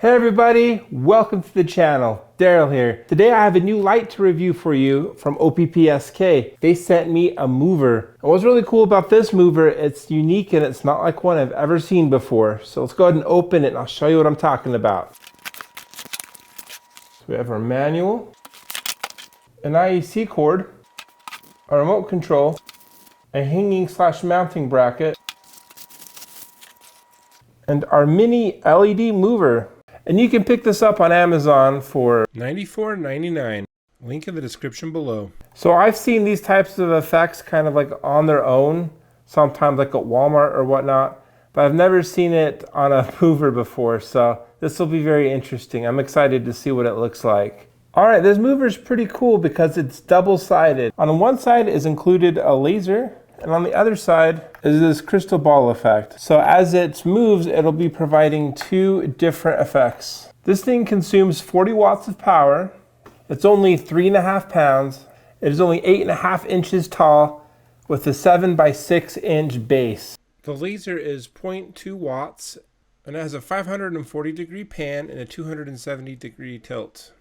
Hey everybody, welcome to the channel. Daryl here. Today I have a new light to review for you from OPPSK. They sent me a mover. And what's really cool about this mover, it's unique and it's not like one I've ever seen before. So let's go ahead and open it and I'll show you what I'm talking about. So we have our manual, an IEC cord, a remote control, a hanging/mounting bracket, and our mini LED mover. And you can pick this up on Amazon for $94.99. Link in the description below. So I've seen these types of effects kind of like on their own, sometimes like at Walmart or whatnot, but I've never seen it on a mover before, so this will be very interesting. I'm excited to see what it looks like. All right, this mover is pretty cool because it's double-sided. On one side is included a laser, and on the other side is this crystal ball effect. So as it moves, it'll be providing two different effects. This thing consumes 40 watts of power. It's only 3.5 pounds. It is only 8.5 inches tall with a 7 by 6 inch base. The laser is 0.2 watts and it has a 540 degree pan and a 270 degree tilt.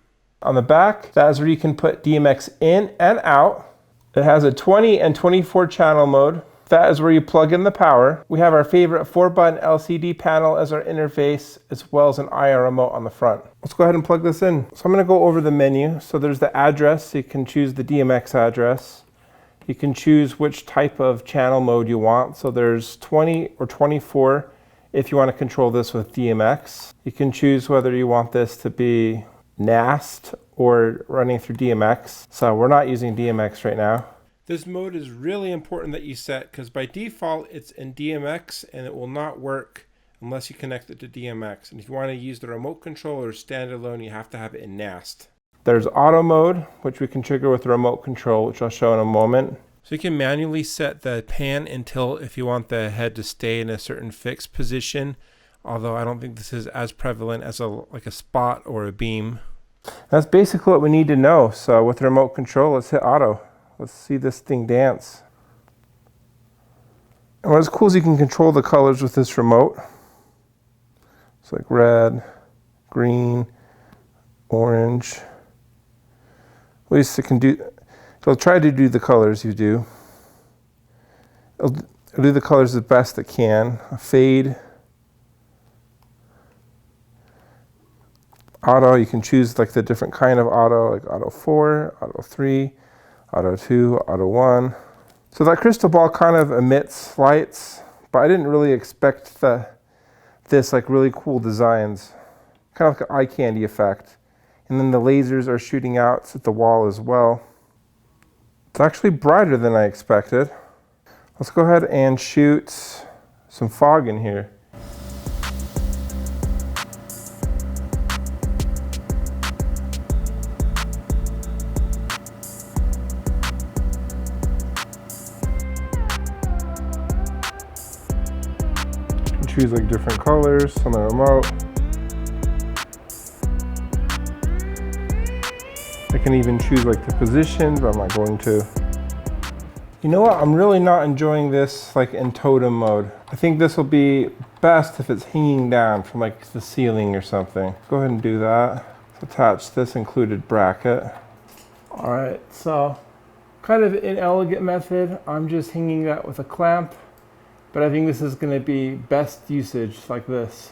On the back, that is where you can put DMX in and out. It has a 20 and 24 channel mode. That is where you plug in the power. We have our favorite 4-button LCD panel as our interface, as well as an IR remote on the front. Let's go ahead and plug this in. So I'm going to go over the menu. So there's the address. So you can choose the DMX address. You can choose which type of channel mode you want. So there's 20 or 24 if you want to control this with DMX. You can choose whether you want this to be NAST or running through DMX. So we're not using DMX right now. This mode is really important that you set because by default it's in DMX and it will not work unless you connect it to DMX. And if you want to use the remote control or standalone, you have to have it in NAST. There's auto mode, which we can trigger with the remote control, which I'll show in a moment. So you can manually set the pan and tilt if you want the head to stay in a certain fixed position. Although I don't think this is as prevalent as like a spot or a beam. That's basically what we need to know. So with the remote control, let's hit auto. Let's see this thing dance. And what's cool is you can control the colors with this remote. It's like red, green, orange. At least it can do, it'll try to do the colors you do. It'll do the colors the best it can. A fade. Auto, you can choose like the different kind of auto, like auto 4, auto 3, auto 2, auto 1. So that crystal ball kind of emits lights, but I didn't really expect this like really cool designs. Kind of like an eye candy effect. And then the lasers are shooting out at the wall as well. It's actually brighter than I expected. Let's go ahead and shoot some fog in here. Choose like different colors on the remote. I can even choose like the position, but I'm not going to. You know what? I'm really not enjoying this like in totem mode. I think this will be best if it's hanging down from like the ceiling or something. Go ahead and do that. Let's attach this included bracket. All right, so kind of an inelegant method. I'm just hanging that with a clamp. But I think this is going to be best usage like this.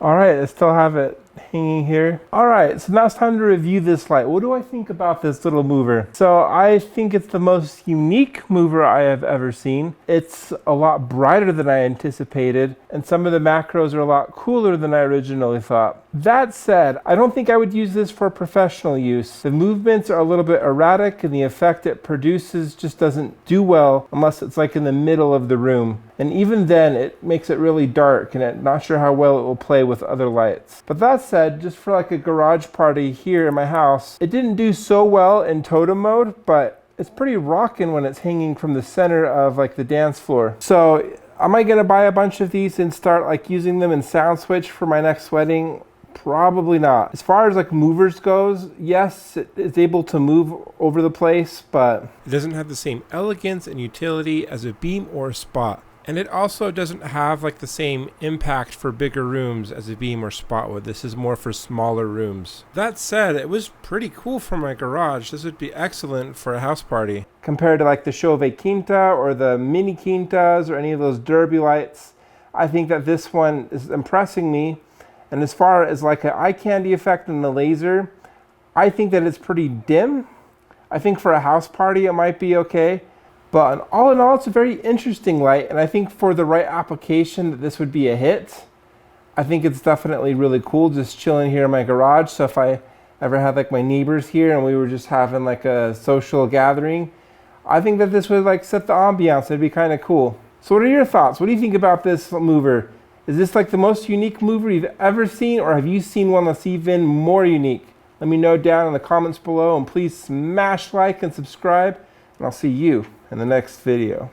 All right, I still have it hanging here. All right, so now it's time to review this light. What do I think about this little mover? So I think it's the most unique mover I have ever seen. It's a lot brighter than I anticipated, and some of the macros are a lot cooler than I originally thought. That said, I don't think I would use this for professional use. The movements are a little bit erratic, and the effect it produces just doesn't do well unless it's like in the middle of the room. And even then, it makes it really dark, and I'm not sure how well it will play with other lights. But that said, just for like a garage party here in my house, it didn't do so well in totem mode, but it's pretty rocking when it's hanging from the center of like the dance floor. So am I gonna buy a bunch of these and start like using them in sound switch for my next wedding? Probably not. As far as like movers goes, yes, it's able to move over the place, but it doesn't have the same elegance and utility as a beam or a spot. And it also doesn't have like the same impact for bigger rooms as a beam or spot would. This is more for smaller rooms. That said, it was pretty cool for my garage. This would be excellent for a house party. Compared to like the Chauvet Quinta or the Mini Quintas or any of those derby lights, I think that this one is impressing me. And as far as like an eye candy effect in the laser, I think that it's pretty dim. I think for a house party it might be okay. But all in all, it's a very interesting light, and I think for the right application that this would be a hit. I think it's definitely really cool just chilling here in my garage. So if I ever had like my neighbors here and we were just having like a social gathering, I think that this would like set the ambiance. It'd be kind of cool. So what are your thoughts? What do you think about this mover? Is this like the most unique mover you've ever seen, or have you seen one that's even more unique? Let me know down in the comments below, and please smash like and subscribe, and I'll see you in the next video.